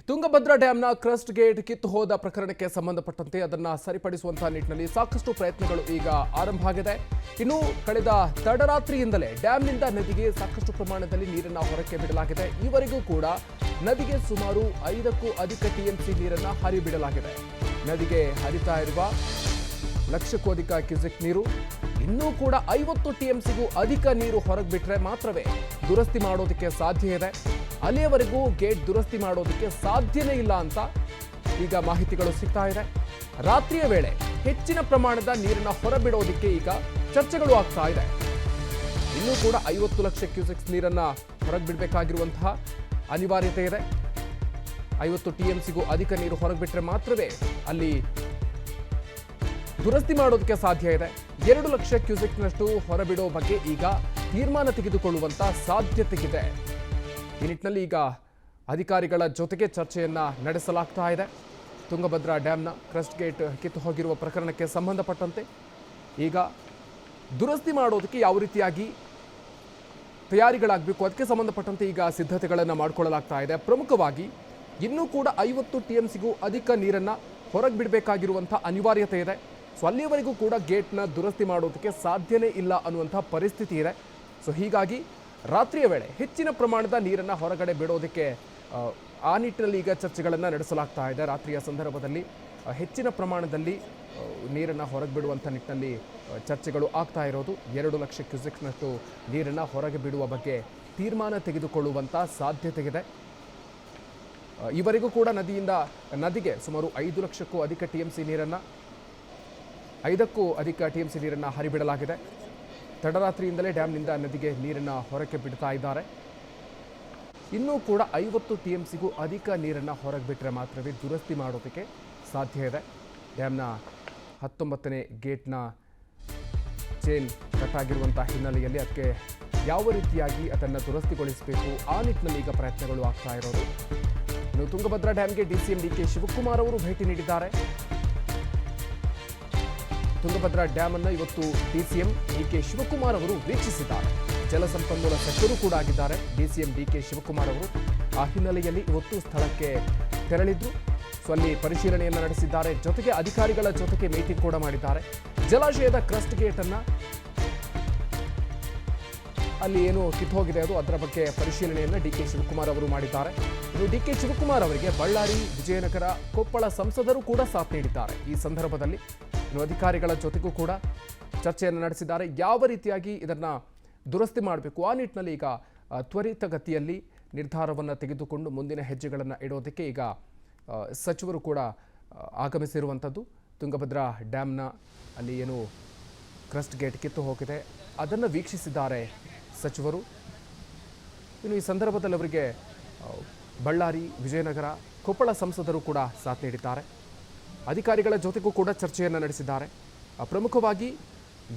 Tungabhadra ಡ್ಯಾಂನ crust gate ಕಿತ್ತು ಹೋದ ಪ್ರಕರಣಕ್ಕೆ ಸಂಬಂಧಪಟ್ಟಂತೆ ಅದನ್ನು ಸರಿಪಡಿಸುವಂತಹ ನಿಟ್ಟಿನಲ್ಲಿ ಸಾಕಷ್ಟು ಪ್ರಯತ್ನಗಳು ಈಗ ಆರಂಭ ಆಗಿದೆ. ಇನ್ನು ಕಳೆದ ತಡರಾತ್ರಿಯಿಂದಲೇ ಡ್ಯಾಂನಿಂದ ನದಿಗೆ ಸಾಕಷ್ಟು ಪ್ರಮಾಣದಲ್ಲಿ ನೀರನ್ನು ಹೊರಕ್ಕೆ ಬಿಡಲಾಗಿದೆ. ಈವರೆಗೂ ಕೂಡ ನದಿಗೆ ಸುಮಾರು 5ಕ್ಕೂ ಅಧಿಕ ಟಿಎಂಸಿ ನೀರನ್ನು ಹರಿಬಿಡಲಾಗಿದೆ. ನದಿಗೆ ಹರಿತಾ ಇರುವ ಲಕ್ಷಕ್ಕೂ ಅಧಿಕ ಕ್ಯೂಸೆಕ್ ನೀರು, ಇನ್ನೂ ಕೂಡ 50 ಟಿಎಂಸಿಗೂ ಅಧಿಕ ನೀರು ಹೊರಗೆ ಬಿಟ್ಟರೆ ಮಾತ್ರವೇ ದುರಸ್ತಿ ಮಾಡೋದಕ್ಕೆ ಸಾಧ್ಯ ಇದೆ. ಅಲ್ಲಿಯವರೆಗೂ ಗೇಟ್ ದುರಸ್ತಿ ಮಾಡೋದಕ್ಕೆ ಸಾಧ್ಯನೇ ಇಲ್ಲ ಅಂತ ಈಗ ಮಾಹಿತಿಗಳು ಸಿಗ್ತಾ ಇದೆ. ರಾತ್ರಿಯ ವೇಳೆ ಹೆಚ್ಚಿನ ಪ್ರಮಾಣದ ನೀರನ್ನು ಹೊರಬಿಡೋದಕ್ಕೆ ಈಗ ಚರ್ಚೆಗಳು ಆಗ್ತಾ ಇದೆ. ಇನ್ನೂ ಕೂಡ 50 ಲಕ್ಷ ಕ್ಯೂಸೆಕ್ಸ್ ನೀರನ್ನು ಹೊರಗೆ ಬಿಡಬೇಕಾಗಿರುವಂತಹ ಅನಿವಾರ್ಯತೆ ಇದೆ. 50 ಟಿಎಂಸಿಗೂ ಅಧಿಕ ನೀರು ಹೊರಗೆ ಬಿಟ್ಟರೆ ಮಾತ್ರವೇ ಅಲ್ಲಿ ದುರಸ್ತಿ ಮಾಡೋದಕ್ಕೆ ಸಾಧ್ಯ ಇದೆ. 2 ಲಕ್ಷ ಕ್ಯೂಸೆಕ್ನಷ್ಟು ಹೊರಬಿಡೋ ಬಗ್ಗೆ ಈಗ ತೀರ್ಮಾನ ತೆಗೆದುಕೊಳ್ಳುವಂತ ಸಾಧ್ಯತೆ ಇದೆ. ಈ ನಿಟ್ಟಿನಲ್ಲಿ ಈಗ ಅಧಿಕಾರಿಗಳ ಜೊತೆಗೆ ಚರ್ಚೆಯನ್ನ ನಡೆಸಲಾಗ್ತಾ ಇದೆ. ತುಂಗಭದ್ರಾ ಡ್ಯಾಂನ ಕ್ರಸ್ಟ್ ಗೇಟ್ ಕಿತ್ತು ಹೋಗಿರುವ ಪ್ರಕರಣಕ್ಕೆ ಸಂಬಂಧಪಟ್ಟಂತೆ ಈಗ ದುರಸ್ತಿ ಮಾಡೋದಕ್ಕೆ ಯಾವ ರೀತಿಯಾಗಿ ತಯಾರಿಗಳಾಗಬೇಕು ಅದಕ್ಕೆ ಸಂಬಂಧಪಟ್ಟಂತೆ ಈಗ ಸಿದ್ಧತೆಗಳನ್ನು ಮಾಡಿಕೊಳ್ಳಲಾಗ್ತಾ ಇದೆ. ಪ್ರಮುಖವಾಗಿ ಇನ್ನೂ ಕೂಡ 50 ಟಿಎಂಸಿಗೂ ಅಧಿಕ ನೀರನ್ನು ಹೊರಗೆ ಬಿಡಬೇಕಾಗಿರುವಂಥ ಅನಿವಾರ್ಯತೆ ಇದೆ. ಸೊ ಅಲ್ಲಿಯವರೆಗೂ ಕೂಡ ಗೇಟ್ನ ದುರಸ್ತಿ ಮಾಡೋದಕ್ಕೆ ಸಾಧ್ಯನೇ ಇಲ್ಲ ಅನ್ನುವಂಥ ಪರಿಸ್ಥಿತಿ ಇದೆ. ಸೊ ಹೀಗಾಗಿ ರಾತ್ರಿಯ ವೇಳೆ ಹೆಚ್ಚಿನ ಪ್ರಮಾಣದ ನೀರನ್ನು ಹೊರಗಡೆ ಬಿಡೋದಕ್ಕೆ ಆ ನಿಟ್ಟಿನಲ್ಲಿ ಈಗ ಚರ್ಚೆಗಳನ್ನು ನಡೆಸಲಾಗ್ತಾ ಇದೆ. ರಾತ್ರಿಯ ಸಂದರ್ಭದಲ್ಲಿ ಹೆಚ್ಚಿನ ಪ್ರಮಾಣದಲ್ಲಿ ನೀರನ್ನು ಹೊರಗೆ ಬಿಡುವಂಥ ನಿಟ್ಟಿನಲ್ಲಿ ಚರ್ಚೆಗಳು ಆಗ್ತಾ ಇರೋದು. 2 ಲಕ್ಷ ಕ್ಯೂಸೆಕ್ಸ್ನಷ್ಟು ನೀರನ್ನು ಹೊರಗೆ ಬಿಡುವ ಬಗ್ಗೆ ತೀರ್ಮಾನ ತೆಗೆದುಕೊಳ್ಳುವಂಥ ಸಾಧ್ಯತೆ ಇದೆ. ಈವರೆಗೂ ಕೂಡ ನದಿಗೆ ಸುಮಾರು 5 ಲಕ್ಷಕ್ಕೂ ಅಧಿಕ ಟಿಎಂಸಿ ನೀರನ್ನು 5ಕ್ಕೂ ಅಧಿಕ ಟಿಎಂಸಿ ನೀರನ್ನು ಹರಿಬಿಡಲಾಗಿದೆ. ತಡರಾತ್ರಿಯಿಂದಲೇ ಡ್ಯಾಂನಿಂದ ನದಿಗೆ ನೀರನ್ನು ಹೊರಕ್ಕೆ ಬಿಡ್ತಾ ಇದ್ದಾರೆ. ಇನ್ನೂ ಕೂಡ 50 ಟಿಎಂಸಿಗೂ ಅಧಿಕ ನೀರನ್ನು ಹೊರಗೆ ಬಿಟ್ಟರೆ ಮಾತ್ರವೇ ದುರಸ್ತಿ ಮಾಡೋದಕ್ಕೆ ಸಾಧ್ಯ ಇದೆ. ಡ್ಯಾಂನ 19ನೇ ಗೇಟ್ನ ಚೇನ್ ಕಟ್ಟಾಗಿರುವಂಥ ಹಿನ್ನೆಲೆಯಲ್ಲಿ ಅದಕ್ಕೆ ಯಾವ ರೀತಿಯಾಗಿ ಅದನ್ನು ದುರಸ್ತಿಗೊಳಿಸಬೇಕು ಆ ನಿಟ್ಟಿನಲ್ಲಿ ಈಗ ಪ್ರಯತ್ನಗಳು ಆಗ್ತಾ ಇರೋದು. ಇನ್ನು ತುಂಗಭದ್ರಾ ಡ್ಯಾಂಗೆ ಡಿಸಿಎಂ ಡಿಕೆ ಶಿವಕುಮಾರ್ ಅವರು ಭೇಟಿ ನೀಡಿದ್ದಾರೆ. ತುಂಗಭದ್ರಾ ಡ್ಯಾಮ್ ಅನ್ನು ಇವತ್ತು ಡಿಸಿಎಂ ಡಿಕೆ ಶಿವಕುಮಾರ್ ಅವರು ವೀಕ್ಷಿಸಿದ್ದಾರೆ. ಜಲಸಂಪನ್ಮೂಲ ಸಚಿವರು ಕೂಡ ಆಗಿದ್ದಾರೆ ಡಿಸಿಎಂ ಡಿಕೆ ಶಿವಕುಮಾರ್ ಅವರು. ಆ ಹಿನ್ನೆಲೆಯಲ್ಲಿ ಇವತ್ತು ಸ್ಥಳಕ್ಕೆ ತೆರಳಿದ್ರು. ಸೊ ಅಲ್ಲಿ ಪರಿಶೀಲನೆಯನ್ನು ನಡೆಸಿದ್ದಾರೆ. ಜೊತೆಗೆ ಅಧಿಕಾರಿಗಳ ಜೊತೆಗೆ ಮೀಟಿಂಗ್ ಕೂಡ ಮಾಡಿದ್ದಾರೆ. ಜಲಾಶಯದ ಕ್ರಸ್ಟ್ ಗೇಟ್ ಅನ್ನ ಅಲ್ಲಿ ಏನು ಕಿತ್ತೋಗಿದೆ ಅದರ ಬಗ್ಗೆ ಪರಿಶೀಲನೆಯನ್ನು ಡಿಕೆ ಶಿವಕುಮಾರ್ ಅವರು ಮಾಡಿದ್ದಾರೆ. ಇನ್ನು ಡಿಕೆ ಶಿವಕುಮಾರ್ ಅವರಿಗೆ ಬಳ್ಳಾರಿ, ವಿಜಯನಗರ, ಕೊಪ್ಪಳ ಸಂಸದರು ಕೂಡ ಸಾಥ್ ನೀಡಿದ್ದಾರೆ. ಈ ಸಂದರ್ಭದಲ್ಲಿ ಇನ್ನು ಅಧಿಕಾರಿಗಳ ಜೊತೆಗೂ ಕೂಡ ಚರ್ಚೆಯನ್ನು ನಡೆಸಿದ್ದಾರೆ. ಯಾವ ರೀತಿಯಾಗಿ ಇದನ್ನು ದುರಸ್ತಿ ಮಾಡಬೇಕು ಆ ನಿಟ್ಟಿನಲ್ಲಿ ಈಗ ತ್ವರಿತಗತಿಯಲ್ಲಿ ನಿರ್ಧಾರವನ್ನು ತೆಗೆದುಕೊಂಡು ಮುಂದಿನ ಹೆಜ್ಜೆಗಳನ್ನು ಇಡೋದಕ್ಕೆ ಈಗ ಸಚಿವರು ಕೂಡ ಆಗಮಿಸಿರುವಂಥದ್ದು. ತುಂಗಭದ್ರಾ ಡ್ಯಾಮ್ನ ಅಲ್ಲಿ ಏನು ಕ್ರಸ್ಟ್ ಗೇಟ್ ಕಿತ್ತು ಹೋಗಿದೆ ಅದನ್ನು ವೀಕ್ಷಿಸಿದ್ದಾರೆ ಸಚಿವರು. ಇನ್ನು ಈ ಸಂದರ್ಭದಲ್ಲಿ ಅವರಿಗೆ ಬಳ್ಳಾರಿ, ವಿಜಯನಗರ, ಕೊಪ್ಪಳ ಸಂಸದರು ಕೂಡ ಸಾಥ್ ನೀಡಿದ್ದಾರೆ. ಅಧಿಕಾರಿಗಳ ಜೊತೆಗೂ ಕೂಡ ಚರ್ಚೆಯನ್ನು ನಡೆಸಿದ್ದಾರೆ. ಪ್ರಮುಖವಾಗಿ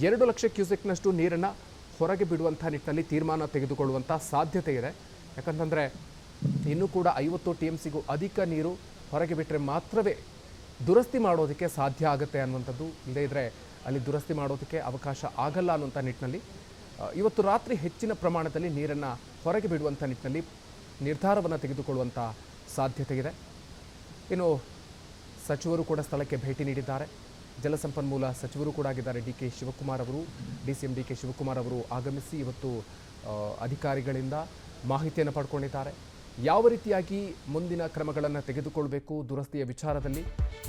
2 ಲಕ್ಷ ಕ್ಯೂಸೆಕ್ನಷ್ಟು ನೀರನ್ನು ಹೊರಗೆ ಬಿಡುವಂಥ ನಿಟ್ಟಿನಲ್ಲಿ ತೀರ್ಮಾನ ತೆಗೆದುಕೊಳ್ಳುವಂಥ ಸಾಧ್ಯತೆ ಇದೆ. ಯಾಕಂತಂದರೆ ಇನ್ನೂ ಕೂಡ 50 ಟಿಎಂಸಿಗೂ ಅಧಿಕ ನೀರು ಹೊರಗೆ ಬಿಟ್ಟರೆ ಮಾತ್ರವೇ ದುರಸ್ತಿ ಮಾಡೋದಕ್ಕೆ ಸಾಧ್ಯ ಆಗುತ್ತೆ ಅನ್ನುವಂಥದ್ದು. ಇಲ್ಲದೇ ಇದ್ದರೆ ಅಲ್ಲಿ ದುರಸ್ತಿ ಮಾಡೋದಕ್ಕೆ ಅವಕಾಶ ಆಗಲ್ಲ ಅನ್ನುವಂಥ ನಿಟ್ಟಿನಲ್ಲಿ ಇವತ್ತು ರಾತ್ರಿ ಹೆಚ್ಚಿನ ಪ್ರಮಾಣದಲ್ಲಿ ನೀರನ್ನು ಹೊರಗೆ ಬಿಡುವಂಥ ನಿಟ್ಟಿನಲ್ಲಿ ನಿರ್ಧಾರವನ್ನು ತೆಗೆದುಕೊಳ್ಳುವಂಥ ಸಾಧ್ಯತೆ ಇದೆ. ಇನ್ನು ಸಚಿವರು ಕೂಡ ಸ್ಥಳಕ್ಕೆ ಭೇಟಿ ನೀಡಿದ್ದಾರೆ. ಜಲಸಂಪನ್ಮೂಲ ಸಚಿವರು ಕೂಡ ಆಗಿದ್ದಾರೆ ಡಿಕೆ ಶಿವಕುಮಾರ್ ಅವರು. ಡಿಸಿಎಂ ಡಿಕೆ ಶಿವಕುಮಾರ್ ಅವರು ಆಗಮಿಸಿ ಇವತ್ತು ಅಧಿಕಾರಿಗಳಿಂದ ಮಾಹಿತಿಯನ್ನು ಪಡ್ಕೊಂಡಿದ್ದಾರೆ. ಯಾವ ರೀತಿಯಾಗಿ ಮುಂದಿನ ಕ್ರಮಗಳನ್ನು ತೆಗೆದುಕೊಳ್ಬೇಕು, ದುರಸ್ತಿಯ ವಿಚಾರದಲ್ಲಿ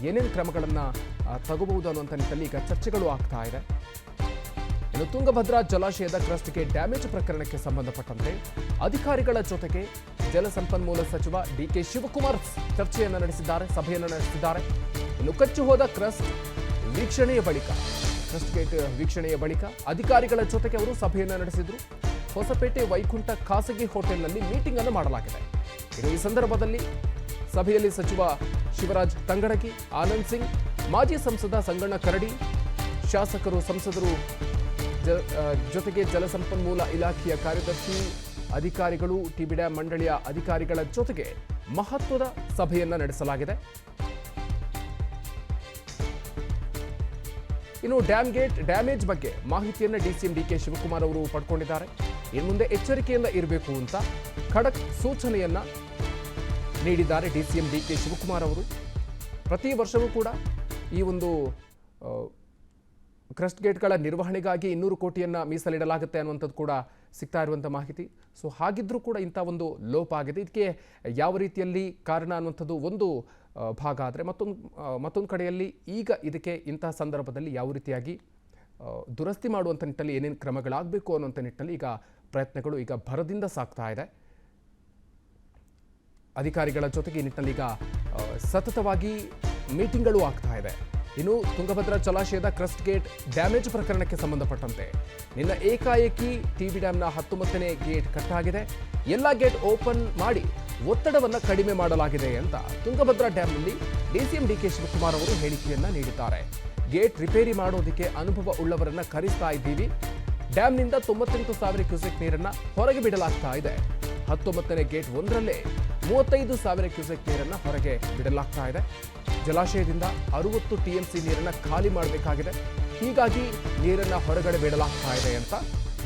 ಏನೇನು ಕ್ರಮಗಳನ್ನು ತಗೋಬಹುದು ಅನ್ನುವಂಥ ನಿಟ್ಟಿನಲ್ಲಿ ಈಗ ಚರ್ಚೆಗಳು ಆಗ್ತಾ ಇದೆ. ಇನ್ನು ತುಂಗಭದ್ರಾ ಜಲಾಶಯದ ಕ್ರಸ್ಟ್ಗೆ ಡ್ಯಾಮೇಜ್ ಪ್ರಕರಣಕ್ಕೆ ಸಂಬಂಧಪಟ್ಟಂತೆ ಅಧಿಕಾರಿಗಳ ಜೊತೆಗೆ ಜಲಸಂಪನ್ಮೂಲ ಸಚಿವ ಡಿಕೆ ಶಿವಕುಮಾರ್ ಚರ್ಚೆಯನ್ನು ನಡೆಸಿದ್ದಾರೆ, ಸಭೆಯನ್ನು ನಡೆಸಿದ್ದಾರೆ. ಇನ್ನು ಕಚ್ಚಿ ಹೋದ ಕ್ರಸ್ಟ್ ಗೇಟ್ ವೀಕ್ಷಣೆಯ ಬಳಿಕ ಅಧಿಕಾರಿಗಳ ಜೊತೆಗೆ ಅವರು ಸಭೆಯನ್ನು ನಡೆಸಿದ್ರು. ಹೊಸಪೇಟೆ ವೈಕುಂಠ ಖಾಸಗಿ ಹೋಟೆಲ್ನಲ್ಲಿ ಮೀಟಿಂಗ್ ಅನ್ನು ಮಾಡಲಾಗಿದೆ. ಇನ್ನು ಈ ಸಂದರ್ಭದಲ್ಲಿ ಸಭೆಯಲ್ಲಿ ಸಚಿವ ಶಿವರಾಜ್ ತಂಗಡಗಿ, ಆನಂದ್ ಸಿಂಗ್, ಮಾಜಿ ಸಂಸದ ಸಂಗಣ್ಣ ಕರಡಿ, ಶಾಸಕರು, ಸಂಸದರು ಜೊತೆಗೆ ಜಲಸಂಪನ್ಮೂಲ ಇಲಾಖೆಯ ಕಾರ್ಯದರ್ಶಿ, ಅಧಿಕಾರಿಗಳು, ಟಿಬಿ ಡ್ಯಾಂ ಮಂಡಳಿಯ ಅಧಿಕಾರಿಗಳ ಜೊತೆಗೆ ಮಹತ್ವದ ಸಭೆಯನ್ನು ನಡೆಸಲಾಗಿದೆ. ಇನ್ನು ಡ್ಯಾಮ್ ಗೇಟ್ ಡ್ಯಾಮೇಜ್ ಬಗ್ಗೆ ಮಾಹಿತಿಯನ್ನು ಡಿಸಿಎಂ ಡಿಕೆ ಶಿವಕುಮಾರ್ ಅವರು ಪಡ್ಕೊಂಡಿದ್ದಾರೆ. ಇನ್ನು ಮುಂದೆ ಎಚ್ಚರಿಕೆಯಿಂದ ಇರಬೇಕು ಅಂತ ಖಡಕ್ ಸೂಚನೆಯನ್ನ ನೀಡಿದ್ದಾರೆ DCM DK ಶಿವಕುಮಾರ್ ಅವರು. ಪ್ರತಿ ವರ್ಷವೂ ಕೂಡ ಈ ಒಂದು ಕ್ರಸ್ಟ್ ಗೇಟ್ಗಳ ನಿರ್ವಹಣೆಗಾಗಿ 200 ಕೋಟಿಯನ್ನು ಮೀಸಲಿಡಲಾಗುತ್ತೆ ಅನ್ನುವಂಥದ್ದು ಕೂಡ ಸಿಗ್ತಾ ಇರುವಂಥ ಮಾಹಿತಿ. ಸೊ ಹಾಗಿದ್ರೂ ಕೂಡ ಇಂಥ ಒಂದು ಲೋಪ ಆಗಿದೆ. ಇದಕ್ಕೆ ಯಾವ ರೀತಿಯಲ್ಲಿ ಕಾರಣ ಅನ್ನುವಂಥದ್ದು ಒಂದು ಭಾಗ ಆದರೆ ಮತ್ತೊಂದು ಕಡೆಯಲ್ಲಿ ಈಗ ಇದಕ್ಕೆ ಇಂತಹ ಸಂದರ್ಭದಲ್ಲಿ ಯಾವ ರೀತಿಯಾಗಿ ದುರಸ್ತಿ ಮಾಡುವಂಥ ನಿಟ್ಟಲ್ಲಿ ಏನೇನು ಕ್ರಮಗಳಾಗಬೇಕು ಅನ್ನುವಂಥ ನಿಟ್ಟಲ್ಲಿ ಈಗ ಪ್ರಯತ್ನಗಳು ಈಗ ಭರದಿಂದ ಸಾಗ್ತಾ ಇದೆ. ಅಧಿಕಾರಿಗಳ ಜೊತೆಗೆ ಈ ನಿಟ್ಟಿನಲ್ಲಿ ಈಗ ಸತತವಾಗಿ ಮೀಟಿಂಗ್ಗಳು ಆಗ್ತಾ ಇದೆ. ಇನ್ನು ತುಂಗಭದ್ರಾ ಜಲಾಶಯದ ಕ್ರಸ್ಟ್ ಗೇಟ್ ಡ್ಯಾಮೇಜ್ ಪ್ರಕರಣಕ್ಕೆ ಸಂಬಂಧಪಟ್ಟಂತೆ ನಿನ್ನ ಏಕಾಏಕಿ ಟಿಬಿ ಡ್ಯಾಂನ 19ನೇ ಗೇಟ್ ಕಟ್ಟಾಗಿದೆ. ಎಲ್ಲ ಗೇಟ್ ಓಪನ್ ಮಾಡಿ ಒತ್ತಡವನ್ನು ಕಡಿಮೆ ಮಾಡಲಾಗಿದೆ ಅಂತ ತುಂಗಭದ್ರಾ ಡ್ಯಾಂನಲ್ಲಿ DCM DK ಶಿವಕುಮಾರ್ ಅವರು ಹೇಳಿಕೆಯನ್ನ ನೀಡಿದ್ದಾರೆ. ಗೇಟ್ ರಿಪೇರಿ ಮಾಡೋದಕ್ಕೆ ಅನುಭವ ಉಳ್ಳವರನ್ನ ಕರೆಸ್ತಾ ಇದ್ದೀವಿ. ಡ್ಯಾಂನಿಂದ 98,000 ಕ್ಯೂಸೆಕ್ ನೀರನ್ನ ಹೊರಗೆ ಬಿಡಲಾಗ್ತಾ ಇದೆ. 19ನೇ ಗೇಟ್ 1ರಲ್ಲೇ 35,000 ಕ್ಯೂಸೆಕ್ ನೀರನ್ನ ಹೊರಗೆ ಬಿಡಲಾಗ್ತಾ ಇದೆ. ಜಲಾಶಯದಿಂದ 60 TMC ನೀರನ್ನ ಖಾಲಿ ಮಾಡಬೇಕಾಗಿದೆ. ಹೀಗಾಗಿ ನೀರನ್ನ ಹೊರಗಡೆ ಬಿಡಲಾಗ್ತಾ ಇದೆ ಅಂತ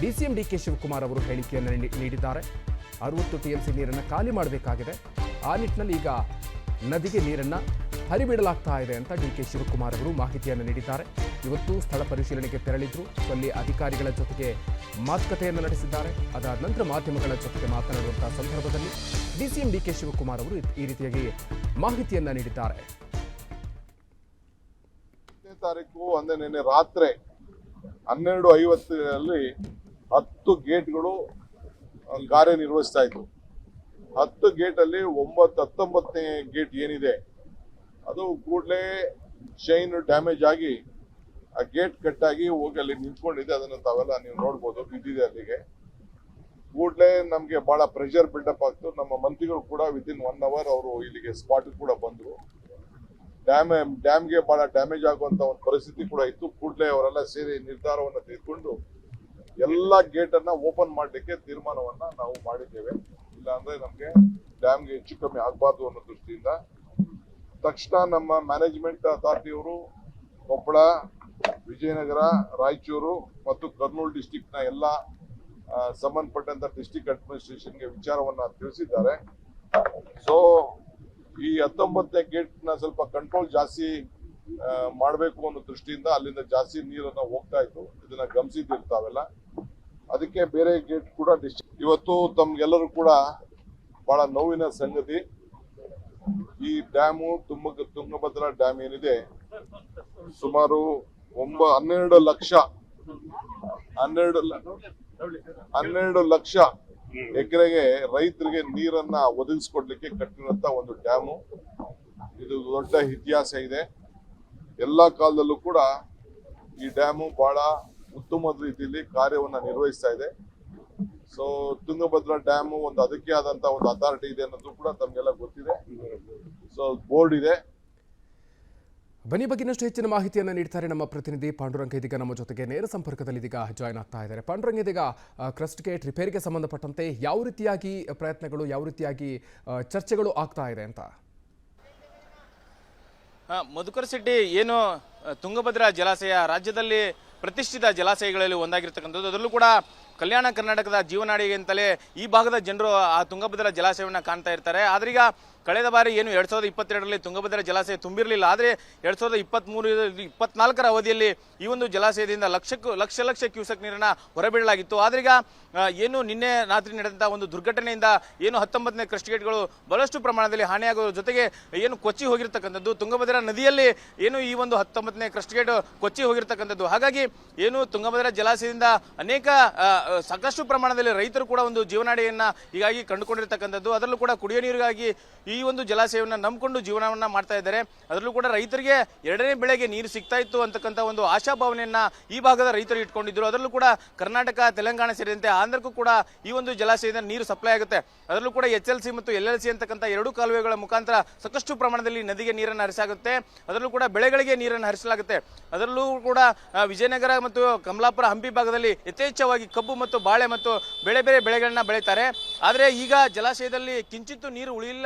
DCM DK ಶಿವಕುಮಾರ್ ಅವರು ಹೇಳಿಕೆಯನ್ನು ನೀಡಿದ್ದಾರೆ. 60 TMC ನೀರನ್ನ ಖಾಲಿ ಮಾಡಬೇಕಾಗಿದೆ. ಆ ನಿಟ್ಟಿನಲ್ಲಿ ಈಗ ನದಿಗೆ ನೀರನ್ನ ಹರಿಬಿಡಲಾಗ್ತಾ ಇದೆ ಅಂತ DK ಶಿವಕುಮಾರ್ ಅವರು ಮಾಹಿತಿಯನ್ನು ನೀಡಿದ್ದಾರೆ. ಇವತ್ತು ಸ್ಥಳ ಪರಿಶೀಲನೆಗೆ ತೆರಳಿದ್ರು. ಅಲ್ಲಿ ಅಧಿಕಾರಿಗಳ ಜೊತೆಗೆ ಮಾತುಕತೆಯನ್ನು ನಡೆಸಿದ್ದಾರೆ. ಅದಾದ ನಂತರ ಮಾಧ್ಯಮಗಳ ಜೊತೆಗೆ ಮಾತನಾಡುವಂತಹ ಸಂದರ್ಭದಲ್ಲಿ DCM DK ಶಿವಕುಮಾರ್ ಅವರು ಈ ರೀತಿಯಾಗಿ ಮಾಹಿತಿಯನ್ನ ನೀಡಿದ್ದಾರೆ. ತಾರೀಕು ಅಂದ್ರೆ ನಿನ್ನೆ ರಾತ್ರಿ 12:50 10 ಗೇಟ್ಗಳು ಕಾರ್ಯನಿರ್ವಹಿಸ್ತಾ ಇತ್ತು. 10 ಗೇಟ್ ಅಲ್ಲಿ 19ನೇ ಗೇಟ್ ಏನಿದೆ ಅದು ಕೂಡಲೇ ಶೈನ್ ಡ್ಯಾಮೇಜ್ ಆಗಿ ಆ ಗೇಟ್ ಕಟ್ ಆಗಿ ಹೋಗಿ ಅಲ್ಲಿ ನಿಂತ್ಕೊಂಡಿದೆ. ಅದನ್ನ ತಾವೆಲ್ಲ ನೀವು ನೋಡ್ಬೋದು, ಬಿದ್ದಿದೆ ಅಲ್ಲಿಗೆ. ಕೂಡಲೇ ನಮ್ಗೆ ಬಹಳ ಪ್ರೆಷರ್ ಬಿಲ್ಡಪ್ ಆಗ್ತು. ನಮ್ಮ ಮಂತ್ರಿಗಳು ಕೂಡ ವಿದಿನ್ 1 ಅವರ್ ಅವರು ಇಲ್ಲಿಗೆ ಸ್ಪಾಟ್ ಕೂಡ ಬಂದ್ರು. ಡ್ಯಾಮ್ಗೆ ಬಹಳ ಡ್ಯಾಮೇಜ್ ಆಗುವಂತ ಒಂದು ಪರಿಸ್ಥಿತಿ ಕೂಡ ಇತ್ತು. ಕೂಡಲೇ ಅವರೆಲ್ಲ ಸೇರಿ ನಿರ್ಧಾರವನ್ನ ತೆಗೆದುಕೊಂಡು ಎಲ್ಲ ಗೇಟ್ ಅನ್ನ ಓಪನ್ ಮಾಡ್ಲಿಕ್ಕೆ ತೀರ್ಮಾನವನ್ನ ನಾವು ಮಾಡಿದ್ದೇವೆ. ಇಲ್ಲಾಂದ್ರೆ ನಮ್ಗೆ ಡ್ಯಾಮ್ಗೆ ಹೆಚ್ಚು ಕಮ್ಮಿ ಆಗಬಾರ್ದು ಅನ್ನೋ ದೃಷ್ಟಿಯಿಂದ ತಕ್ಷಣ ನಮ್ಮ ಮ್ಯಾನೇಜ್ಮೆಂಟ್ ಅಥಾರಿಟಿಯವರು ಕೊಪ್ಪಳ, ವಿಜಯನಗರ, ರಾಯಚೂರು ಮತ್ತು ಕರ್ನೂಲ್ ಡಿಸ್ಟಿಕ್ ನ ಎಲ್ಲ ಸಂಬಂಧಪಟ್ಟಂತ ಡಿಸ್ಟಿಕ್ ಅಡ್ಮಿನಿಸ್ಟ್ರೇಷನ್ಗೆ ವಿಚಾರವನ್ನ ತಿಳಿಸಿದ್ದಾರೆ. ಸೊ ಈ 19ನೇ ಗೇಟ್ ನ ಸ್ವಲ್ಪ ಕಂಟ್ರೋಲ್ ಜಾಸ್ತಿ ಮಾಡಬೇಕು ಅನ್ನೋ ದೃಷ್ಟಿಯಿಂದ ಅಲ್ಲಿಂದ ಜಾಸ್ತಿ ನೀರನ್ನ ಹೋಗ್ತಾ ಇತ್ತು. ಇದನ್ನ ಗಮನಿಸಿರ್ತಾವೆಲ್ಲ. ಅದಕ್ಕೆ ಬೇರೆ ಗೇಟ್ ಕೂಡ ಇವತ್ತು ತಮ್ಗೆಲ್ಲರೂ ಕೂಡ ಬಹಳ ನೋವಿನ ಸಂಗತಿ. ಈ ಡ್ಯಾಮು ತುಂಗಭದ್ರಾ ಡ್ಯಾಮ್ ಏನಿದೆ ಸುಮಾರು 12 ಲಕ್ಷ ಎಕರೆಗೆ ರೈತರಿಗೆ ನೀರನ್ನ ಒದಗಿಸ್ಕೊಡ್ಲಿಕ್ಕೆ ಕಟ್ಟಿರುವಂತ ಒಂದು ಡ್ಯಾಮು. ಇದು ದೊಡ್ಡ ಇತಿಹಾಸ ಇದೆ. ಎಲ್ಲಾ ಕಾಲದಲ್ಲೂ ಕೂಡ ಈ ಡ್ಯಾಮು ಬಹಳ ಉತ್ತಮವಾದ ರೀತಿಯಲ್ಲಿ ಕಾರ್ಯವನ್ನ ನಿರ್ವಹಿಸ್ತಾ ಇದೆ. ಸೊ ತುಂಗಭದ್ರಾ ಡ್ಯಾಮು ಒಂದು ಅದಕ್ಕೆ ಆದಂತ ಒಂದು ಅಥಾರಿಟಿ ಇದೆ ಅನ್ನೋದು ಕೂಡ ತಮ್ಗೆಲ್ಲ ಗೊತ್ತಿದೆ. ಸೊ ಬೋರ್ಡ್ ಇದೆ. ಬನ್ನಿ ಬಗ್ಗಿನಷ್ಟು ಹೆಚ್ಚಿನ ಮಾಹಿತಿಯನ್ನು ನೀಡ್ತಾರೆ ನಮ್ಮ ಪ್ರತಿನಿಧಿ ಪಾಂಡುರಂಗ. ಇದೀಗ ನಮ್ಮ ಜೊತೆಗೆ ನೇರ ಸಂಪರ್ಕದಲ್ಲಿ ಇದೀಗ ಜಾಯ್ನ್ ಆಗ್ತಾ ಇದ್ದಾರೆ. ಪಾಂಡುರಂಗ, ಇದೀಗ ಕ್ರಸ್ಟ್ ಗೇಟ್ ರಿಪೇರಿಗೆ ಸಂಬಂಧಪಟ್ಟಂತೆ ಯಾವ ರೀತಿಯಾಗಿ ಪ್ರಯತ್ನಗಳು, ಯಾವ ರೀತಿಯಾಗಿ ಚರ್ಚೆಗಳು ಆಗ್ತಾ ಇದೆ ಅಂತ? ಮಧುಕರ್ ಶೆಟ್ಟಿ, ಏನು ತುಂಗಭದ್ರಾ ಜಲಾಶಯ ರಾಜ್ಯದಲ್ಲಿ ಪ್ರತಿಷ್ಠಿತ ಜಲಾಶಯಗಳಲ್ಲಿ ಒಂದಾಗಿರ್ತಕ್ಕಂಥದ್ದು. ಅದರಲ್ಲೂ ಕೂಡ ಕಲ್ಯಾಣ ಕರ್ನಾಟಕದ ಜೀವನಾಡಿಗೆ ಅಂತಲೇ ಈ ಭಾಗದ ಜನರು ಆ ತುಂಗಭದ್ರಾ ಜಲಾಶಯವನ್ನು ಕಾಣ್ತಾ ಇರ್ತಾರೆ. ಆದ್ರೀಗ ಕಳೆದ ಬಾರಿ ಏನು 2022ರಲ್ಲಿ ತುಂಗಭದ್ರಾ ಜಲಾಶಯ ತುಂಬಿರಲಿಲ್ಲ. ಆದರೆ 2023-24 ಅವಧಿಯಲ್ಲಿ ಈ ಒಂದು ಜಲಾಶಯದಿಂದ ಲಕ್ಷ ಕ್ಯೂಸೆಕ್ ನೀರನ್ನ ಹೊರಬಿಡಲಾಗಿತ್ತು. ಆದ್ರೀಗ ಏನು ನಿನ್ನೆ ರಾತ್ರಿ ನಡೆದಂತಹ ಒಂದು ದುರ್ಘಟನೆಯಿಂದ ಏನು 19ನೇ ಕ್ರಸ್ಟ್ ಗೇಟ್ಗಳು ಬಹಳಷ್ಟು ಪ್ರಮಾಣದಲ್ಲಿ ಹಾನಿಯಾಗೋದ್ರ ಜೊತೆಗೆ ಏನು ಕೊಚ್ಚಿ ಹೋಗಿರ್ತಕ್ಕಂಥದ್ದು. ತುಂಗಭದ್ರಾ ನದಿಯಲ್ಲಿ ಏನು ಈ ಒಂದು 19ನೇ ಕ್ರಸ್ಟ್ ಗೇಟ್ ಕೊಚ್ಚಿ ಹೋಗಿರ್ತಕ್ಕಂಥದ್ದು. ಹಾಗಾಗಿ ಏನು ತುಂಗಭದ್ರಾ ಜಲಾಶಯದಿಂದ ಅನೇಕ ಸಾಕಷ್ಟು ಪ್ರಮಾಣದಲ್ಲಿ ರೈತರು ಕೂಡ ಒಂದು ಜೀವನಾಡಿಯನ್ನ ಹೀಗಾಗಿ ಕಂಡುಕೊಂಡಿರ್ತಕ್ಕಂಥದ್ದು. ಅದರಲ್ಲೂ ಕೂಡ ಕುಡಿಯೋ ನೀರಿಗಾಗಿ ಈ ಒಂದು ಜಲಾಶಯವನ್ನು ನಂಬಿಕೊಂಡು ಜೀವನವನ್ನ ಮಾಡ್ತಾ ಇದ್ದಾರೆ. ಅದರಲ್ಲೂ ಕೂಡ ರೈತರಿಗೆ 2ನೇ ಬೆಳೆಗೆ ನೀರು ಸಿಗ್ತಾ ಇತ್ತು ಅಂತಕ್ಕಂಥ ಒಂದು ಆಶಾಭಾವನೆಯನ್ನ ಈ ಭಾಗದ ರೈತರು ಇಟ್ಕೊಂಡಿದ್ರು. ಅದರಲ್ಲೂ ಕೂಡ ಕರ್ನಾಟಕ, ತೆಲಂಗಾಣ ಸೇರಿದಂತೆ ಆಂಧ್ರಕ್ಕೂ ಕೂಡ ಈ ಒಂದು ಜಲಾಶಯದಿಂದ ನೀರು ಸಪ್ಲೈ ಆಗುತ್ತೆ. ಅದರಲ್ಲೂ ಕೂಡ HLC ಮತ್ತು LLC ಅಂತಕ್ಕಂಥ 2 ಕಾಲುವೆಗಳ ಮುಖಾಂತರ ಸಾಕಷ್ಟು ಪ್ರಮಾಣದಲ್ಲಿ ನದಿಗೆ ನೀರನ್ನು ಹರಿಸಲಾಗುತ್ತೆ. ಅದರಲ್ಲೂ ಕೂಡ ಬೆಳೆಗಳಿಗೆ ನೀರನ್ನು ಹರಿಸಲಾಗುತ್ತೆ. ಅದರಲ್ಲೂ ಕೂಡ ವಿಜಯನಗರ ಮತ್ತು ಕಮಲಾಪುರ, ಹಂಪಿ ಭಾಗದಲ್ಲಿ ಯಥೇಚ್ಛವಾಗಿ ಕಬ್ಬು ಕಬ್ಬು ಮತ್ತು ಬಾಳೆ ಮತ್ತು ಬೇರೆ ಬೇರೆ ಬೆಳೆಗಳನ್ನ ಬೆಳೀತಾರೆ. ಆದರೆ ಈಗ ಜಲಾಶಯದಲ್ಲಿ ಕಿಂಚಿತ್ತು ನೀರು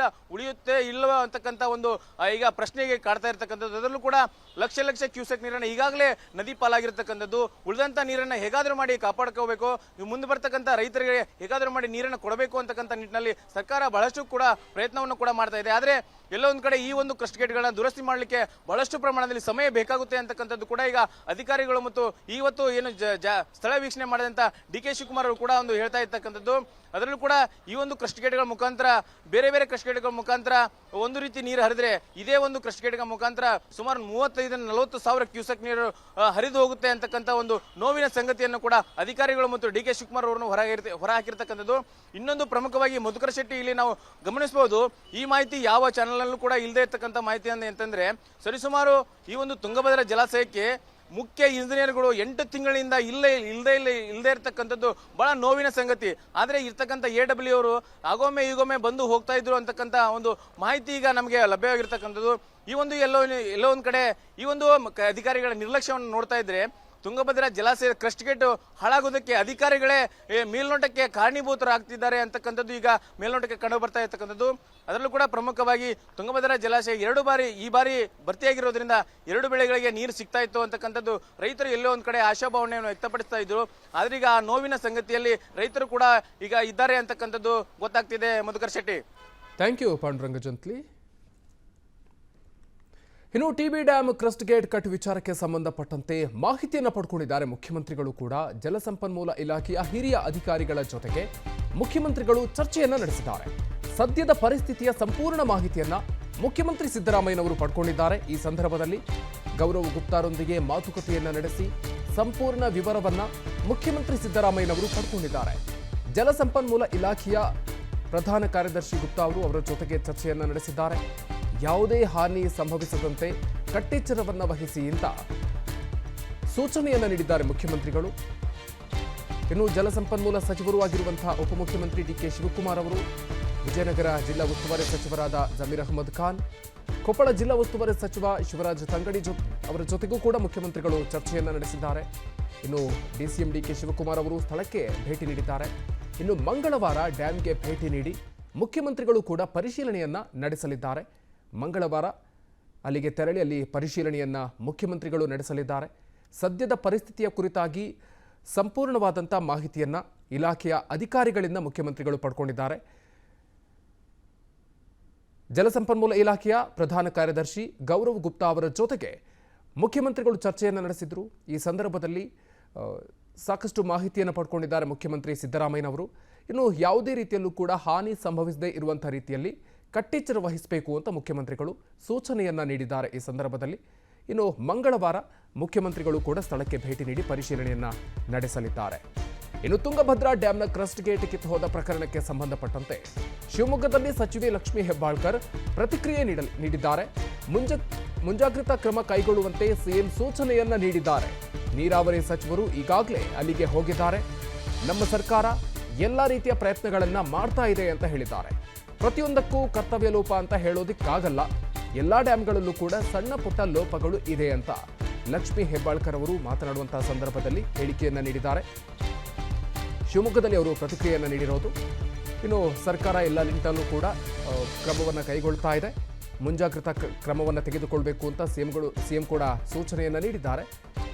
ಉಳಿಯುತ್ತೆ ಇಲ್ಲವ ಅಂತಕ್ಕಂಥ ಒಂದು ಈಗ ಪ್ರಶ್ನೆಗೆ ಕಾಡ್ತಾ ಇರ್ತಕ್ಕಂಥದ್ದು. ಅದರಲ್ಲೂ ಕೂಡ ಲಕ್ಷ ಲಕ್ಷ ಕ್ಯೂಸೆಕ್ ನೀರನ್ನು ಈಗಾಗಲೇ ನದಿ ಪಾಲಾಗಿರ್ತಕ್ಕಂಥದ್ದು. ಉಳಿದಂಥ ನೀರನ್ನು ಹೇಗಾದರೂ ಮಾಡಿ ಕಾಪಾಡ್ಕೋಬೇಕು, ಮುಂದೆ ಬರ್ತಕ್ಕಂಥ ರೈತರಿಗೆ ಹೇಗಾದರೂ ಮಾಡಿ ನೀರನ್ನು ಕೊಡಬೇಕು ಅಂತಕ್ಕಂಥ ನಿಟ್ಟಿನಲ್ಲಿ ಸರ್ಕಾರ ಬಹಳಷ್ಟು ಕೂಡ ಪ್ರಯತ್ನವನ್ನು ಕೂಡ ಮಾಡ್ತಾ ಇದೆ. ಆದರೆ ಎಲ್ಲೋ ಒಂದು ಕಡೆ ಈ ಒಂದು ಕ್ರಸ್ಟ್ ಗೇಟ್ಗಳನ್ನ ದುರಸ್ತಿ ಮಾಡಲಿಕ್ಕೆ ಬಹಳಷ್ಟು ಪ್ರಮಾಣದಲ್ಲಿ ಸಮಯ ಬೇಕಾಗುತ್ತೆ ಅಂತಕ್ಕಂಥದ್ದು ಕೂಡ ಈಗ ಅಧಿಕಾರಿಗಳು ಮತ್ತು ಇವತ್ತು ಏನು ಸ್ಥಳ ವೀಕ್ಷಣೆ ಮಾಡಿದಂಥ ಡಿ ಕೆ ಶಿವಕುಮಾರ್ ಅವರು ಕೂಡ ಒಂದು ಹೇಳ್ತಾ ಇರ್ತಕ್ಕಂಥದ್ದು. ಅದರಲ್ಲೂ ಕೂಡ ಈ ಒಂದು ಕ್ರಸ್ಟ್ ಗೇಟ್ಗಳ ಮುಖಾಂತರ ಬೇರೆ ಬೇರೆ ಕ್ರಸ್ಟ್ ಗೇಟ್ಗಳ ಮುಖಾಂತರ ಒಂದು ರೀತಿ ನೀರು ಹರಿದ್ರೆ ಇದೇ ಒಂದು ಕ್ರಸ್ಟ್ ಗೇಟ್ಗಳ ಮುಖಾಂತರ ಸುಮಾರು 35-40 ಸಾವಿರ ಕ್ಯೂಸೆಕ್ ನೀರು ಹರಿದು ಹೋಗುತ್ತೆ ಅಂತಕ್ಕಂಥ ಒಂದು ನೋವಿನ ಸಂಗತಿಯನ್ನು ಕೂಡ ಅಧಿಕಾರಿಗಳು ಮತ್ತು ಡಿ ಕೆ ಶಿವಕುಮಾರ್ ಅವರನ್ನು ಹೊರ ಹಾಕಿರ್ತಕ್ಕಂಥದ್ದು. ಇನ್ನೊಂದು ಪ್ರಮುಖವಾಗಿ ಮಧುಕರ ಶೆಟ್ಟಿ ಇಲ್ಲಿ ನಾವು ಗಮನಿಸಬಹುದು, ಈ ಮಾಹಿತಿ ಯಾವ ಚಾನೆಲ್ನಲ್ಲೂ ಕೂಡ ಇಲ್ಲದೆ ಇರ್ತಕ್ಕಂಥ ಮಾಹಿತಿ ಅಂತಂದ್ರೆ ಸರಿಸುಮಾರು ಈ ಒಂದು ತುಂಗಭದ್ರಾ ಜಲಾಶಯಕ್ಕೆ ಮುಖ್ಯ ಇಂಜಿನಿಯರ್ಗಳು 8 ತಿಂಗಳಿಂದ ಇಲ್ಲದೆ ಇರ್ತಕ್ಕಂಥದ್ದು ಬಹಳ ನೋವಿನ ಸಂಗತಿ. ಆದರೆ ಇರ್ತಕ್ಕಂಥ AW ಅವರು ಆಗೊಮ್ಮೆ ಈಗೊಮ್ಮೆ ಬಂದು ಹೋಗ್ತಾ ಇದ್ರು ಅಂತಕ್ಕಂಥ ಒಂದು ಮಾಹಿತಿ ಈಗ ನಮಗೆ ಲಭ್ಯವಾಗಿರ್ತಕ್ಕಂಥದ್ದು. ಈ ಒಂದು ಎಲ್ಲೋ ಒಂದು ಕಡೆ ಈ ಒಂದು ಅಧಿಕಾರಿಗಳ ನಿರ್ಲಕ್ಷ್ಯವನ್ನು ನೋಡ್ತಾ ಇದ್ರೆ ತುಂಗಭದ್ರಾ ಜಲಾಶಯ ಕ್ರಸ್ಟ್ ಗೇಟ್ ಹಾಳಾಗೋದಕ್ಕೆ ಅಧಿಕಾರಿಗಳೇ ಮೇಲ್ನೋಟಕ್ಕೆ ಕಾರಣೀಭೂತರಾಗ್ತಿದ್ದಾರೆ ಅಂತಕ್ಕಂಥದ್ದು ಈಗ ಮೇಲ್ನೋಟಕ್ಕೆ ಕಂಡು ಬರ್ತಾ ಇರ್ತಕ್ಕಂಥದ್ದು. ಅದರಲ್ಲೂ ಕೂಡ ಪ್ರಮುಖವಾಗಿ ತುಂಗಭದ್ರಾ ಜಲಾಶಯ ಈ ಬಾರಿ ಭರ್ತಿಯಾಗಿರೋದ್ರಿಂದ 2 ಬೆಳೆಗಳಿಗೆ ನೀರು ಸಿಗ್ತಾ ಇತ್ತು ಅಂತಕ್ಕಂಥದ್ದು ರೈತರು ಎಲ್ಲೋ ಒಂದು ಕಡೆ ಆಶಾಭಾವನೆಯನ್ನು ವ್ಯಕ್ತಪಡಿಸ್ತಾ ಇದ್ರು. ಆದ್ರೆ ಈಗ ಆ ನೋವಿನ ಸಂಗತಿಯಲ್ಲಿ ರೈತರು ಕೂಡ ಈಗ ಇದ್ದಾರೆ ಅಂತಕ್ಕಂಥದ್ದು ಗೊತ್ತಾಗ್ತಿದೆ. Madhukar Shetty, thank you Panduranga Jantli. ಇನ್ನು TB dam crest gate cut ವಿಚಾರಕ್ಕೆ ಸಂಬಂಧಪಟ್ಟಂತೆ ಮಾಹಿತಿಯನ್ನು ಪಡ್ಕೊಂಡಿದ್ದಾರೆ ಮುಖ್ಯಮಂತ್ರಿಗಳು ಕೂಡ. ಜಲಸಂಪನ್ಮೂಲ ಇಲಾಖೆಯ ಹಿರಿಯ ಅಧಿಕಾರಿಗಳ ಜೊತೆಗೆ ಮುಖ್ಯಮಂತ್ರಿಗಳು ಚರ್ಚೆಯನ್ನ ನಡೆಸಿದ್ದಾರೆ. ಸದ್ಯದ ಪರಿಸ್ಥಿತಿಯ ಸಂಪೂರ್ಣ ಮಾಹಿತಿಯನ್ನ ಮುಖ್ಯಮಂತ್ರಿ ಸಿದ್ದರಾಮಯ್ಯನವರು ಪಡ್ಕೊಂಡಿದ್ದಾರೆ. ಈ ಸಂದರ್ಭದಲ್ಲಿ ಗೌರವ್ ಗುಪ್ತಾರೊಂದಿಗೆ ಮಾತುಕತೆಯನ್ನ ನಡೆಸಿ ಸಂಪೂರ್ಣ ವಿವರವನ್ನ ಮುಖ್ಯಮಂತ್ರಿ ಸಿದ್ದರಾಮಯ್ಯನವರು ಪಡ್ಕೊಂಡಿದ್ದಾರೆ. ಜಲಸಂಪನ್ಮೂಲ ಇಲಾಖೆಯ ಪ್ರಧಾನ ಕಾರ್ಯದರ್ಶಿ ಗುಪ್ತಾ ಅವರು ಅವರ ಜೊತೆಗೆ ಚರ್ಚೆಯನ್ನ ನಡೆಸಿದ್ದಾರೆ. ಯಾವುದೇ ಹಾನಿ ಸಂಭವಿಸದಂತೆ ಕಟ್ಟೆಚ್ಚರವನ್ನು ವಹಿಸಿ ಅಂತ ಸೂಚನೆಯನ್ನ ನೀಡಿದ್ದಾರೆ ಮುಖ್ಯಮಂತ್ರಿಗಳು. ಇನ್ನು ಜಲಸಂಪನ್ಮೂಲ ಸಚಿವರೂ ಆಗಿರುವಂತಹ ಉಪಮುಖ್ಯಮಂತ್ರಿ ಡಿ ಕೆ ಶಿವಕುಮಾರ್ ಅವರು, ವಿಜಯನಗರ ಜಿಲ್ಲಾ ಉಸ್ತುವಾರಿ ಸಚಿವರಾದ ಜಮೀರ್ ಅಹಮದ್ ಖಾನ್, ಕೊಪ್ಪಳ ಜಿಲ್ಲಾ ಉಸ್ತುವಾರಿ ಸಚಿವ ಶಿವರಾಜ್ ತಂಗಡಿ ಅವರ ಜೊತೆಗೂ ಕೂಡ ಮುಖ್ಯಮಂತ್ರಿಗಳು ಚರ್ಚೆಯನ್ನ ನಡೆಸಿದ್ದಾರೆ. ಇನ್ನು ಡಿಸಿಎಂ ಡಿ ಕೆ ಶಿವಕುಮಾರ್ ಅವರು ಸ್ಥಳಕ್ಕೆ ಭೇಟಿ ನೀಡಿದ್ದಾರೆ. ಇನ್ನು ಮಂಗಳವಾರ ಡ್ಯಾಂಗೆ ಭೇಟಿ ನೀಡಿ ಮುಖ್ಯಮಂತ್ರಿಗಳು ಕೂಡ ಪರಿಶೀಲನೆಯನ್ನ ನಡೆಸಲಿದ್ದಾರೆ. ಮಂಗಳವಾರ ಅಲ್ಲಿಗೆ ತೆರಳಿ ಅಲ್ಲಿ ಪರಿಶೀಲನೆಯನ್ನ ಮುಖ್ಯಮಂತ್ರಿಗಳು ನಡೆಸಲಿದ್ದಾರೆ. ಸದ್ಯದ ಪರಿಸ್ಥಿತಿಯ ಕುರಿತಾಗಿ ಸಂಪೂರ್ಣವಾದಂಥ ಮಾಹಿತಿಯನ್ನ ಇಲಾಖೆಯ ಅಧಿಕಾರಿಗಳಿಂದ ಮುಖ್ಯಮಂತ್ರಿಗಳು ಪಡ್ಕೊಂಡಿದ್ದಾರೆ. ಜಲಸಂಪನ್ಮೂಲ ಇಲಾಖೆಯ ಪ್ರಧಾನ ಕಾರ್ಯದರ್ಶಿ ಗೌರವ್ ಗುಪ್ತಾ ಅವರ ಜೊತೆಗೆ ಮುಖ್ಯಮಂತ್ರಿಗಳು ಚರ್ಚೆಯನ್ನು ನಡೆಸಿದ್ರು. ಈ ಸಂದರ್ಭದಲ್ಲಿ ಸಾಕಷ್ಟು ಮಾಹಿತಿಯನ್ನು ಪಡ್ಕೊಂಡಿದ್ದಾರೆ ಮುಖ್ಯಮಂತ್ರಿ ಸಿದ್ದರಾಮಯ್ಯನವರು. ಇನ್ನು ಯಾವುದೇ ರೀತಿಯಲ್ಲೂ ಕೂಡ ಹಾನಿ ಸಂಭವಿಸದೇ ಇರುವಂಥ ರೀತಿಯಲ್ಲಿ ಕಟ್ಟೆಚ್ಚರ ವಹಿಸಬೇಕು ಅಂತ ಮುಖ್ಯಮಂತ್ರಿಗಳು ಸೂಚನೆಯನ್ನ ನೀಡಿದ್ದಾರೆ ಈ ಸಂದರ್ಭದಲ್ಲಿ. ಇನ್ನು ಮಂಗಳವಾರ ಮುಖ್ಯಮಂತ್ರಿಗಳು ಕೂಡ ಸ್ಥಳಕ್ಕೆ ಭೇಟಿ ನೀಡಿ ಪರಿಶೀಲನೆಯನ್ನ ನಡೆಸಲಿದ್ದಾರೆ. ಇನ್ನು ತುಂಗಭದ್ರಾ ಡ್ಯಾಂನ ಕ್ರಸ್ಟ್ ಗೇಟ್ ಕಿತ್ತು ಹೋದ ಪ್ರಕರಣಕ್ಕೆ ಸಂಬಂಧಪಟ್ಟಂತೆ ಶಿವಮೊಗ್ಗದಲ್ಲಿ ಸಚಿವೆ ಲಕ್ಷ್ಮೀ ಹೆಬ್ಬಾಳ್ಕರ್ ಪ್ರತಿಕ್ರಿಯೆ ನೀಡಿದ್ದಾರೆ. ಮುಂಜಾಗ್ರತಾ ಕ್ರಮ ಕೈಗೊಳ್ಳುವಂತೆ ಸಿಎಂ ಸೂಚನೆಯನ್ನ ನೀಡಿದ್ದಾರೆ. ನೀರಾವರಿ ಸಚಿವರು ಈಗಾಗಲೇ ಅಲ್ಲಿಗೆ ಹೋಗಿದ್ದಾರೆ. ನಮ್ಮ ಸರ್ಕಾರ ಎಲ್ಲ ರೀತಿಯ ಪ್ರಯತ್ನಗಳನ್ನ ಮಾಡ್ತಾ ಇದೆ ಅಂತ ಹೇಳಿದ್ದಾರೆ. ಪ್ರತಿಯೊಂದಕ್ಕೂ ಕರ್ತವ್ಯ ಲೋಪ ಅಂತ ಹೇಳೋದಿಕ್ಕಾಗಲ್ಲ, ಎಲ್ಲಾ ಡ್ಯಾಂಗಳಲ್ಲೂ ಕೂಡ ಸಣ್ಣ ಪುಟ್ಟ ಲೋಪಗಳು ಇದೆ ಅಂತ ಲಕ್ಷ್ಮೀ ಹೆಬ್ಬಾಳ್ಕರ್ ಅವರು ಮಾತನಾಡುವಂತಹ ಸಂದರ್ಭದಲ್ಲಿ ಹೇಳಿಕೆಯನ್ನ ನೀಡಿದ್ದಾರೆ. ಶಿವಮೊಗ್ಗದಲ್ಲಿ ಅವರು ಪ್ರತಿಕ್ರಿಯೆಯನ್ನು ನೀಡಿರೋದು. ಇನ್ನು ಸರ್ಕಾರ ಎಲ್ಲ ನಿಟ್ಟಿನಲ್ಲೂ ಕೂಡ ಕ್ರಮವನ್ನು ಕೈಗೊಳ್ತಾ ಇದೆ. ಮುಂಜಾಗ್ರತಾ ಕ್ರಮವನ್ನು ತೆಗೆದುಕೊಳ್ಬೇಕು ಅಂತ ಸಿಎಂ ಕೂಡ ಸೂಚನೆಯನ್ನು ನೀಡಿದ್ದಾರೆ.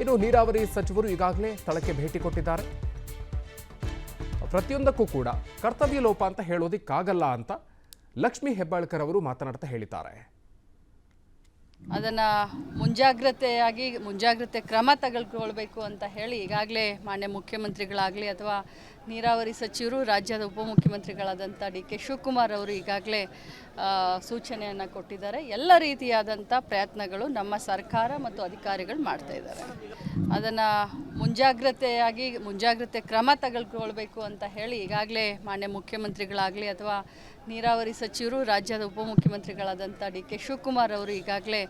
ಇನ್ನು ನೀರಾವರಿ ಸಚಿವರು ಈಗಾಗಲೇ ಸ್ಥಳಕ್ಕೆ ಭೇಟಿ ಕೊಟ್ಟಿದ್ದಾರೆ. ಪ್ರತಿಯೊಂದಕ್ಕೂ ಕೂಡ ಕರ್ತವ್ಯ ಲೋಪ ಅಂತ ಹೇಳೋದಿಕ್ಕಾಗಲ್ಲ ಅಂತ ಲಕ್ಷ್ಮೀ ಹೆಬ್ಬಾಳ್ಕರ್ ಅವರು ಮಾತನಾಡ್ತಾ ಹೇಳಿದ್ದಾರೆ. ಅದನ್ನು ಮುಂಜಾಗ್ರತೆ ಕ್ರಮ ತೆಗೆದುಕೊಳ್ಬೇಕು ಅಂತ ಹೇಳಿ ಈಗಾಗಲೇ ಮಾನ್ಯ ಮುಖ್ಯಮಂತ್ರಿಗಳಾಗಲಿ ಅಥವಾ ನೀರಾವರಿ ಸಚಿವರು ರಾಜ್ಯದ ಉಪಮುಖ್ಯಮಂತ್ರಿಗಳಾದಂಥ ಡಿ ಕೆ ಶಿವಕುಮಾರ್ ಅವರು ಈಗಾಗಲೇ ಸೂಚನೆಯನ್ನು ಕೊಟ್ಟಿದ್ದಾರೆ. ಎಲ್ಲ ರೀತಿಯಾದಂಥ ಪ್ರಯತ್ನಗಳು ನಮ್ಮ ಸರ್ಕಾರ ಮತ್ತು ಅಧಿಕಾರಿಗಳು ಮಾಡ್ತಾ ಇದ್ದಾರೆ. ಅದನ್ನು ಮುಂಜಾಗ್ರತೆ ಕ್ರಮ ತೆಗೆದುಕೊಳ್ಬೇಕು ಅಂತ ಹೇಳಿ ಈಗಾಗಲೇ ಮಾನ್ಯ ಮುಖ್ಯಮಂತ್ರಿಗಳಾಗಲಿ ಅಥವಾ ನೀರಾವರಿ ಸಚಿವರು ರಾಜ್ಯದ ಉಪಮುಖ್ಯಮಂತ್ರಿಗಳಾದಂಥ ಡಿ ಕೆ ಶಿವಕುಮಾರ್ ಅವರು ಈಗಾಗಲೇ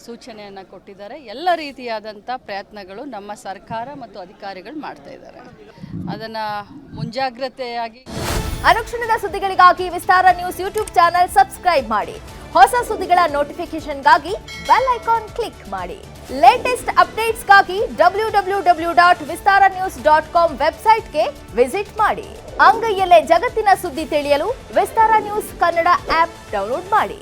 ಸೂಚನೆಯನ್ನು ಕೊಟ್ಟಿದ್ದಾರೆ. ಎಲ್ಲ ರೀತಿಯಾದಂಥ ಪ್ರಯತ್ನಗಳು ನಮ್ಮ ಸರ್ಕಾರ ಮತ್ತು ಅಧಿಕಾರಿಗಳು ಮಾಡ್ತಾ ಇದ್ದಾರೆ. ಅದನ್ನು ಮುಂಜಾಗ್ರತೆಯಾಗಿ ಅನುಕ್ಷಣದ ಸುದ್ದಿಗಳಿಗಾಗಿ ವಿಸ್ತಾರ ನ್ಯೂಸ್ ಯೂಟ್ಯೂಬ್ ಚಾನೆಲ್ ಸಬ್ಸ್ಕ್ರೈಬ್ ಮಾಡಿ. ಹೊಸ ಸುದ್ದಿಗಳ ನೋಟಿಫಿಕೇಶನ್ಗಾಗಿ ಬೆಲ್ ಐಕಾನ್ ಕ್ಲಿಕ್ ಮಾಡಿ. ಲೇಟೆಸ್ಟ್ ಅಪ್ಡೇಟ್ಸ್ಗಾಗಿ www.vistaranews.com ವೆಬ್ಸೈಟ್ಗೆ ವಿಸಿಟ್ ಮಾಡಿ. ಅಂಗೈಯಲ್ಲೇ ಜಗತ್ತಿನ ಸುದ್ದಿ ತಿಳಿಯಲು ವಿಸ್ತಾರ ನ್ಯೂಸ್ ಕನ್ನಡ ಆಪ್ ಡೌನ್ಲೋಡ್ ಮಾಡಿ.